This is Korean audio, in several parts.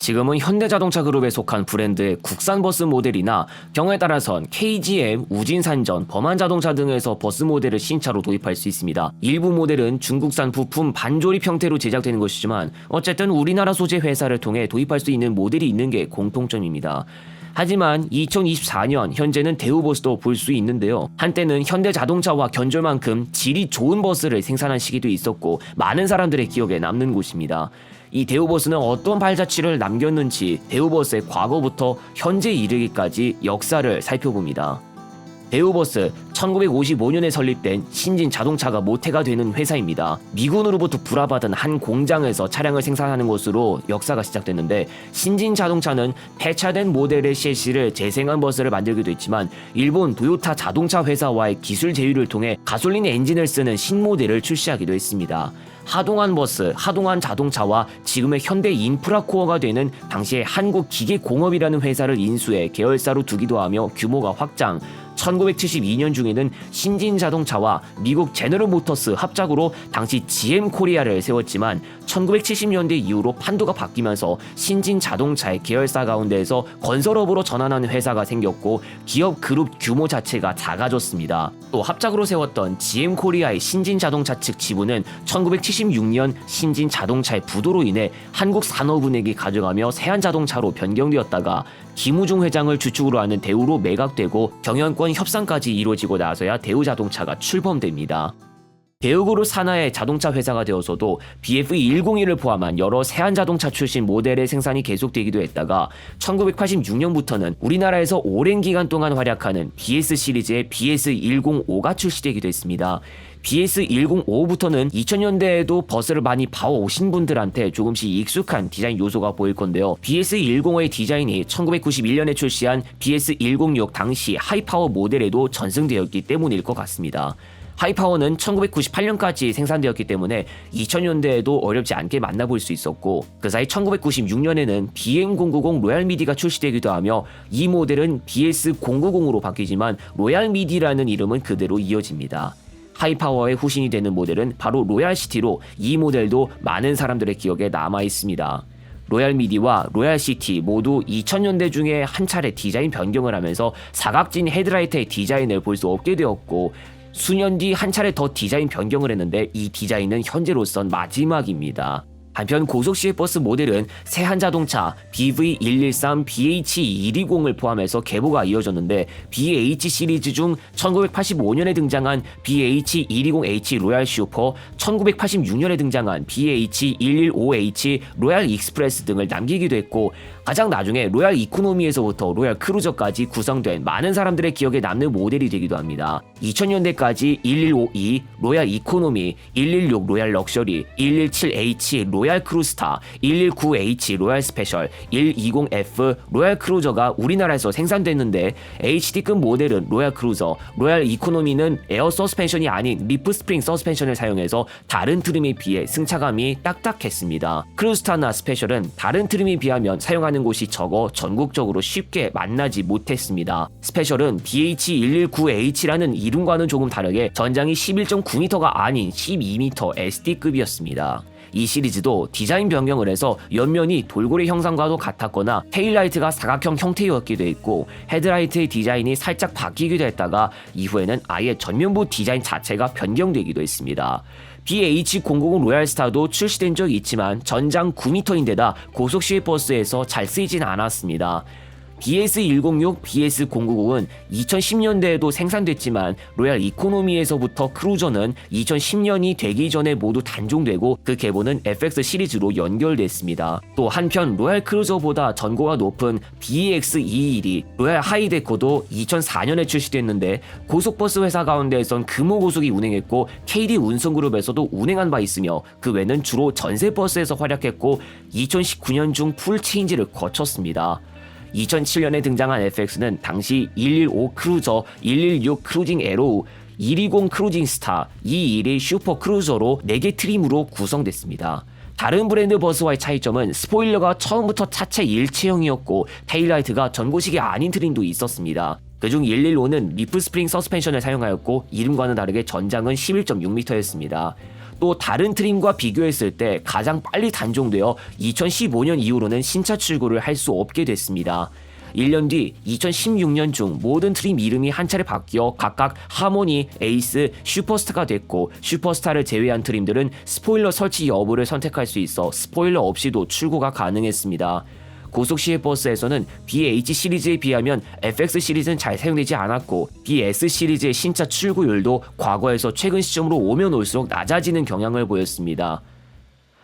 지금은 현대자동차 그룹에 속한 브랜드의 국산 버스 모델이나 경우에 따라선 KGM, 우진산전, 범한자동차 등에서 버스 모델을 신차로 도입할 수 있습니다. 일부 모델은 중국산 부품 반조립 형태로 제작되는 것이지만 어쨌든 우리나라 소재 회사를 통해 도입할 수 있는 모델이 있는 게 공통점입니다. 하지만 2024년 현재는 대우버스도 볼 수 있는데요. 한때는 현대자동차와 견줄 만큼 질이 좋은 버스를 생산한 시기도 있었고 많은 사람들의 기억에 남는 곳입니다. 이 대우버스는 어떤 발자취를 남겼는지 대우버스의 과거부터 현재 이르기까지 역사를 살펴봅니다. 대우버스 1955년에 설립된 신진 자동차가 모태가 되는 회사입니다. 미군으로부터 불화받은 한 공장에서 차량을 생산하는 것으로 역사가 시작됐는데, 신진 자동차는 폐차된 모델의 셰시를 재생한 버스를 만들기도 했지만 일본 도요타 자동차 회사와의 기술 제휴를 통해 가솔린 엔진을 쓰는 신모델을 출시하기도 했습니다. 하동안 버스, 하동안 자동차와 지금의 현대 인프라코어가 되는 당시의 한국기계공업이라는 회사를 인수해 계열사로 두기도 하며 규모가 확장. 1972년 중에는 신진자동차와 미국 제너럴 모터스 합작으로 당시 GM 코리아를 세웠지만 1970년대 이후로 판도가 바뀌면서 신진자동차의 계열사 가운데에서 건설업으로 전환하는 회사가 생겼고 기업 그룹 규모 자체가 작아졌습니다. 또 합작으로 세웠던 GM 코리아의 신진자동차 측 지분은 1976년 신진자동차의 부도로 인해 한국산업은행이 가져가며 세한자동차로 변경되었다가 김우중 회장을 주축으로 하는 대우로 매각되고 경영권 협상까지 이루어지고 나서야 대우자동차가 출범됩니다. 대우그룹 산하의 자동차 회사가 되어서도 BF101을 포함한 여러 세한자동차 출신 모델의 생산이 계속되기도 했다가 1986년부터는 우리나라에서 오랜 기간 동안 활약하는 BS 시리즈의 BS105가 출시되기도 했습니다. BS105부터는 2000년대에도 버스를 많이 봐오신 분들한테 조금씩 익숙한 디자인 요소가 보일 건데요. BS105의 디자인이 1991년에 출시한 BS106 당시 하이파워 모델에도 전승되었기 때문일 것 같습니다. 하이파워는 1998년까지 생산되었기 때문에 2000년대에도 어렵지 않게 만나볼 수 있었고, 그 사이 1996년에는 BM090 로얄미디가 출시되기도 하며 이 모델은 BS090으로 바뀌지만 로얄미디라는 이름은 그대로 이어집니다. 하이파워의 후신이 되는 모델은 바로 로얄시티로 이 모델도 많은 사람들의 기억에 남아 있습니다. 로얄미디와 로얄시티 모두 2000년대 중에 한 차례 디자인 변경을 하면서 사각진 헤드라이트의 디자인을 볼 수 없게 되었고, 수년 뒤 한 차례 더 디자인 변경을 했는데 이 디자인은 현재로선 마지막입니다. 한편 고속시외 버스 모델은 세한자동차 BV113, BH120을 포함해서 계보가 이어졌는데, BH 시리즈 중 1985년에 등장한 BH120H 로얄 슈퍼, 1986년에 등장한 BH115H 로얄 익스프레스 등을 남기기도 했고, 가장 나중에 로얄 이코노미에서부터 로얄 크루저까지 구성된 많은 사람들의 기억에 남는 모델이 되기도 합니다. 2000년대까지 1152 로얄 이코노미, 116 로얄 럭셔리, 117H 로얄 크루스타, 119H 로얄 스페셜, 120F 로얄 크루저가 우리나라에서 생산됐는데, HD급 모델은 로얄 크루저, 로얄 이코노미는 에어 서스펜션이 아닌 리프 스프링 서스펜션을 사용해서 다른 트림에 비해 승차감이 딱딱했습니다. 크루스타나 스페셜은 다른 트림에 비하면 사용하는 곳이 적어 전국적으로 쉽게 만나지 못했습니다. 스페셜은 BH119H라는 이름과는 조금 다르게 전장이 11.9m가 아닌 12m SD급이었습니다. 이 시리즈도 디자인 변경을 해서 옆면이 돌고래 형상과도 같았거나 테일라이트가 사각형 형태였기도 했고, 헤드라이트의 디자인이 살짝 바뀌기도 했다가 이후에는 아예 전면부 디자인 자체가 변경되기도 했습니다. BH090 로얄스타도 출시된 적이 있지만 전장 9m인데다 고속시외 버스에서 잘 쓰이진 않았습니다. BS106, BS090은 2010년대에도 생산됐지만 로얄 이코노미에서부터 크루저는 2010년이 되기 전에 모두 단종되고 그 계보는 FX 시리즈로 연결됐습니다. 또 한편 로얄 크루저보다 전고가 높은 BX221이 로얄 하이데코도 2004년에 출시됐는데, 고속버스 회사 가운데에선 금호고속이 운행했고 KD 운송그룹에서도 운행한 바 있으며 그 외는 주로 전세버스에서 활약했고 2019년 중 풀체인지를 거쳤습니다. 2007년에 등장한 FX는 당시 115 크루저, 116 크루징 에로우, 120 크루징 스타, 221 슈퍼 크루저로 4개 트림으로 구성됐습니다. 다른 브랜드 버스와의 차이점은 스포일러가 처음부터 차체 일체형이었고 테일라이트가 전고식이 아닌 트림도 있었습니다. 그중 115는 리프 스프링 서스펜션을 사용하였고 이름과는 다르게 전장은 11.6m였습니다. 또 다른 트림과 비교했을 때 가장 빨리 단종되어 2015년 이후로는 신차 출고를 할 수 없게 됐습니다. 1년 뒤 2016년 중 모든 트림 이름이 한 차례 바뀌어 각각 하모니, 에이스, 슈퍼스타가 됐고, 슈퍼스타를 제외한 트림들은 스포일러 설치 여부를 선택할 수 있어 스포일러 없이도 출고가 가능했습니다. 고속 시외 버스에서는 BH 시리즈에 비하면 FX 시리즈는 잘 사용되지 않았고, BS 시리즈의 신차 출고율도 과거에서 최근 시점으로 오면 올수록 낮아지는 경향을 보였습니다.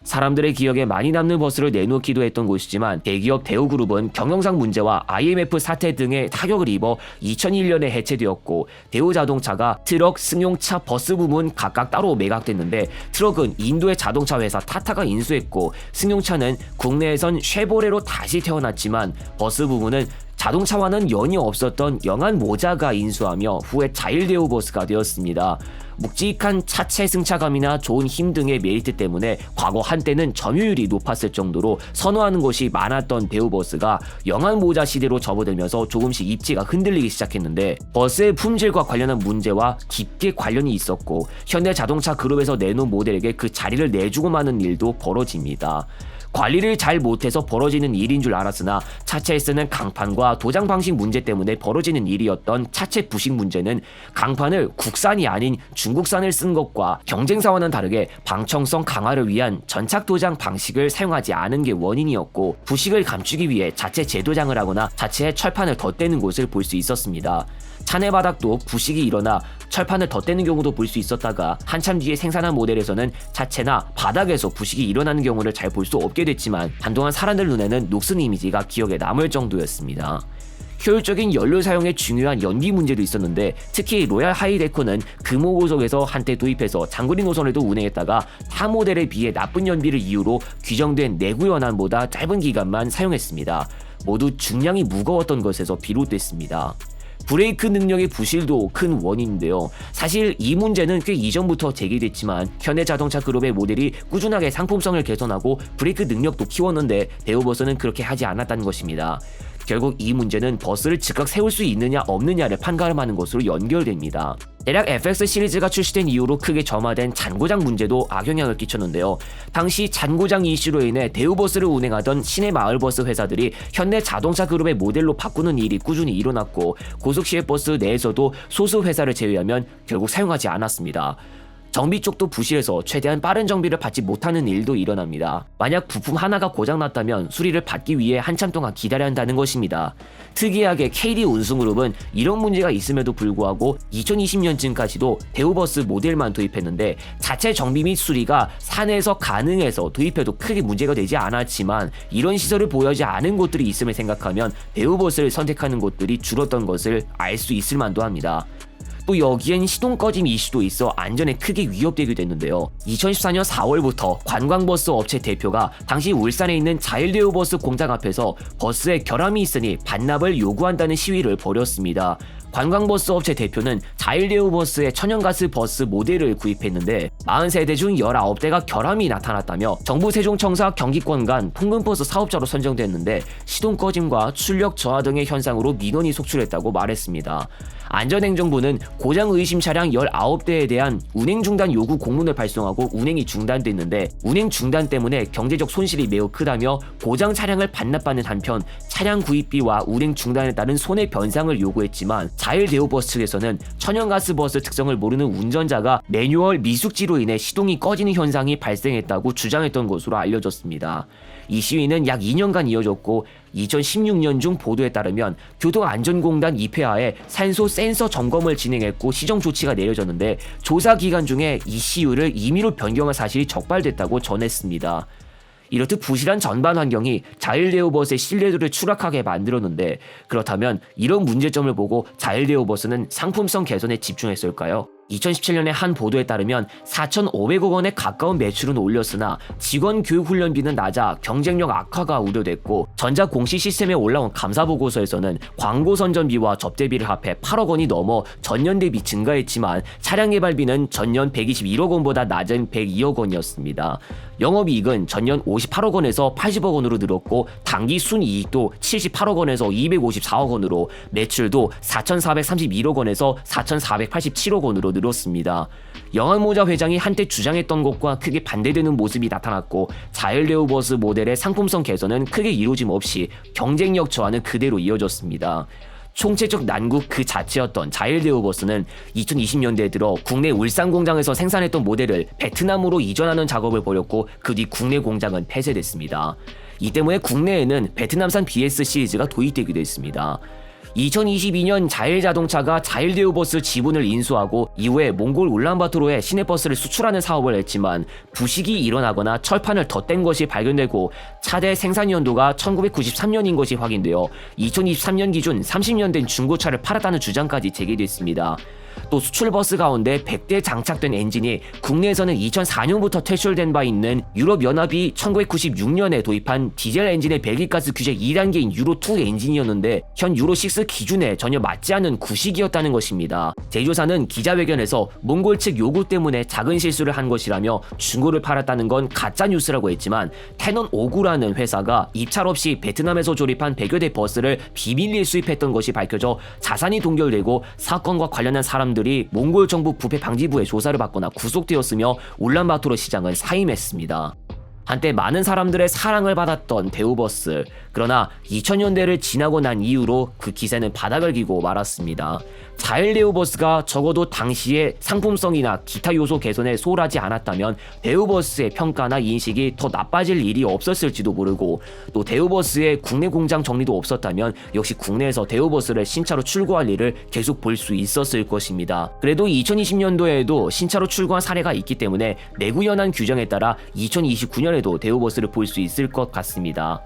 사람들의 기억에 많이 남는 버스를 내놓기도 했던 곳이지만 대기업 대우그룹은 경영상 문제와 IMF 사태 등의 타격을 입어 2001년에 해체되었고, 대우자동차가 트럭, 승용차, 버스 부문 각각 따로 매각됐는데, 트럭은 인도의 자동차 회사 타타가 인수했고, 승용차는 국내에선 쉐보레로 다시 태어났지만, 버스 부문은 자동차와는 연이 없었던 영한 모자가 인수하며 후에 자일대우버스가 되었습니다. 묵직한 차체 승차감이나 좋은 힘 등의 메리트 때문에 과거 한때는 점유율이 높았을 정도로 선호하는 곳이 많았던 대우버스가 영한 모자 시대로 접어들면서 조금씩 입지가 흔들리기 시작했는데, 버스의 품질과 관련한 문제와 깊게 관련이 있었고, 현대자동차 그룹에서 내놓은 모델에게 그 자리를 내주고 마는 일도 벌어집니다. 관리를 잘 못해서 벌어지는 일인 줄 알았으나 차체에 쓰는 강판과 도장 방식 문제 때문에 벌어지는 일이었던 차체 부식 문제는 강판을 국산이 아닌 중국산을 쓴 것과 경쟁사와는 다르게 방청성 강화를 위한 전착 도장 방식을 사용하지 않은 게 원인이었고, 부식을 감추기 위해 자체 재도장을 하거나 자체에 철판을 덧대는 곳을 볼 수 있었습니다. 차내 바닥도 부식이 일어나 철판을 덧대는 경우도 볼 수 있었다가, 한참 뒤에 생산한 모델에서는 차체나 바닥에서 부식이 일어나는 경우를 잘 볼 수 없게 됐지만, 한동안 사람들 눈에는 녹슨 이미지가 기억에 남을 정도였습니다. 효율적인 연료 사용에 중요한 연비 문제도 있었는데, 특히 로얄 하이데코는 금호고속에서 한때 도입해서 장거리 노선에도 운행했다가 타 모델에 비해 나쁜 연비를 이유로 규정된 내구 연한보다 짧은 기간만 사용했습니다. 모두 중량이 무거웠던 것에서 비롯됐습니다. 브레이크 능력의 부실도 큰 원인인데요. 사실 이 문제는 꽤 이전부터 제기됐지만, 현대자동차 그룹의 모델이 꾸준하게 상품성을 개선하고 브레이크 능력도 키웠는데 대우버스는 그렇게 하지 않았다는 것입니다. 결국 이 문제는 버스를 즉각 세울 수 있느냐 없느냐를 판가름하는 것으로 연결됩니다. 대략 FX 시리즈가 출시된 이후로 크게 점화된 잔고장 문제도 악영향을 끼쳤는데요. 당시 잔고장 이슈로 인해 대우버스를 운행하던 시내마을버스 회사들이 현대자동차 그룹의 모델로 바꾸는 일이 꾸준히 일어났고, 고속시외버스 내에서도 소수 회사를 제외하면 결국 사용하지 않았습니다. 정비 쪽도 부실해서 최대한 빠른 정비를 받지 못하는 일도 일어납니다. 만약 부품 하나가 고장났다면 수리를 받기 위해 한참 동안 기다려야 한다는 것입니다. 특이하게 KD 운송그룹은 이런 문제가 있음에도 불구하고 2020년쯤까지도 대우버스 모델만 도입했는데, 자체 정비 및 수리가 사내에서 가능해서 도입해도 크게 문제가 되지 않았지만, 이런 시설을 보유하지 않은 곳들이 있음을 생각하면 대우버스를 선택하는 곳들이 줄었던 것을 알 수 있을 만도 합니다. 또 여기엔 시동 꺼짐 이슈도 있어 안전에 크게 위협되게 됐는데요. 2014년 4월부터 관광버스 업체 대표가 당시 울산에 있는 자일대우버스 공장 앞에서 버스에 결함이 있으니 반납을 요구한다는 시위를 벌였습니다. 관광버스 업체 대표는 자일대우버스의 천연가스 버스 모델을 구입했는데 40세대 중 19대가 결함이 나타났다며 정부 세종청사 경기권 간 통근버스 사업자로 선정됐는데, 시동 꺼짐과 출력 저하 등의 현상으로 민원이 속출했다고 말했습니다. 안전행정부는 고장 의심 차량 19대에 대한 운행 중단 요구 공문을 발송하고 운행이 중단됐는데, 운행 중단 때문에 경제적 손실이 매우 크다며 고장 차량을 반납받는 한편 차량 구입비와 운행 중단에 따른 손해 변상을 요구했지만, 자일대우버스 측에서는 천연가스 버스 특성을 모르는 운전자가 매뉴얼 미숙지로 인해 시동이 꺼지는 현상이 발생했다고 주장했던 것으로 알려졌습니다. 이 시위는 약 2년간 이어졌고, 2016년 중 보도에 따르면 교통안전공단 입회하에 산소 센서 점검을 진행했고 시정 조치가 내려졌는데, 조사 기간 중에 이 시위를 임의로 변경한 사실이 적발됐다고 전했습니다. 이렇듯 부실한 전반 환경이 자일대우버스의 신뢰도를 추락하게 만들었는데, 그렇다면 이런 문제점을 보고 자일대우버스는 상품성 개선에 집중했을까요? 2017년에 한 보도에 따르면 4,500억 원에 가까운 매출은 올렸으나 직원 교육 훈련비는 낮아 경쟁력 악화가 우려됐고, 전자 공시 시스템에 올라온 감사 보고서에서는 광고 선전비와 접대비를 합해 8억 원이 넘어 전년 대비 증가했지만 차량 개발비는 전년 121억 원보다 낮은 102억 원이었습니다. 영업이익은 전년 58억 원에서 80억 원으로 늘었고, 당기 순이익도 78억 원에서 254억 원으로, 매출도 4,431억 원에서 4,487억 원으로 늘었습니다. 영환모자 회장이 한때 주장했던 것과 크게 반대되는 모습이 나타났고 자일레오버스 모델의 상품성 개선은 크게 이루어짐 없이 경쟁력 저하는 그대로 이어졌습니다. 총체적 난국 그 자체였던 자일레오버스는 2020년대에 들어 국내 울산 공장에서 생산했던 모델을 베트남으로 이전하는 작업을 벌였고 그 뒤 국내 공장은 폐쇄됐습니다. 이 때문에 국내에는 베트남산 BS 시리즈가 도입되기도 했습니다. 2022년 자일자동차가 자일레오버스 지분을 인수하고 이후에 몽골 울란바토르에 시내버스를 수출하는 사업을 했지만 부식이 일어나거나 철판을 덧댄 것이 발견되고 차대 생산 연도가 1993년인 것이 확인되어 2023년 기준 30년 된 중고차를 팔았다는 주장까지 제기됐습니다. 또 수출버스 가운데 100대 장착된 엔진이 국내에서는 2004년부터 퇴출된 바 있는 유럽연합이 1996년에 도입한 디젤 엔진의 배기가스 규제 2단계인 유로2 엔진이었는데 현 유로6 기준에 전혀 맞지 않는 구식이었다는 것입니다. 제조사는 기자회견에서 몽골 측 요구 때문에 작은 실수를 한 것이라며 중고를 팔았다는 건 가짜뉴스라고 했지만 테넌5구라는 회사가 입찰 없이 베트남에서 조립한 100여 대 버스를 비밀리에 수입했던 것이 밝혀져 자산이 동결되고 사건과 관련한 사람들이 몽골 정부 부패 방지부의 조사를 받거나 구속되었으며 울란바토르 시장은 사임했습니다. 한때 많은 사람들의 사랑을 받았던 대우버스, 그러나 2000년대를 지나고 난 이후로 그 기세는 바닥을 기고 말았습니다. 자일레오버스가 적어도 당시에 상품성이나 기타 요소 개선에 소홀하지 않았다면 대우버스의 평가나 인식이 더 나빠질 일이 없었을지도 모르고 또 대우버스의 국내 공장 정리도 없었다면 역시 국내에서 대우버스를 신차로 출고할 일을 계속 볼 수 있었을 것입니다. 그래도 2020년도에도 신차로 출고한 사례가 있기 때문에 내구 연한 규정에 따라 2029년에도 대우버스를 볼 수 있을 것 같습니다.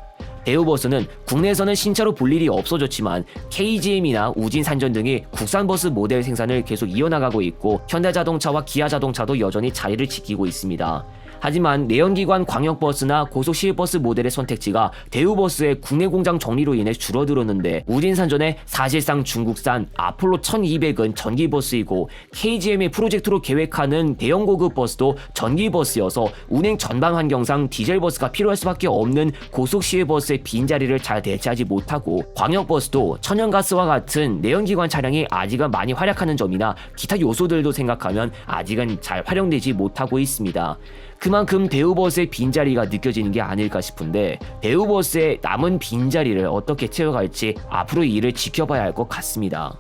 대우버스는 국내에서는 신차로 볼 일이 없어졌지만 KGM이나 우진산전 등이 국산버스 모델 생산을 계속 이어나가고 있고 현대자동차와 기아자동차도 여전히 자리를 지키고 있습니다. 하지만 내연기관 광역버스나 고속시외버스 모델의 선택지가 대우버스의 국내 공장 정리로 인해 줄어들었는데 우진산전의 사실상 중국산 아폴로 1200은 전기버스이고 KGM의 프로젝트로 계획하는 대형고급 버스도 전기버스여서 운행 전반 환경상 디젤버스가 필요할 수밖에 없는 고속시외버스의 빈자리를 잘 대체하지 못하고 광역버스도 천연가스와 같은 내연기관 차량이 아직은 많이 활약하는 점이나 기타 요소들도 생각하면 아직은 잘 활용되지 못하고 있습니다. 그만큼 대우버스의 빈자리가 느껴지는 게 아닐까 싶은데 대우버스의 남은 빈자리를 어떻게 채워갈지 앞으로 이 일을 지켜봐야 할 것 같습니다.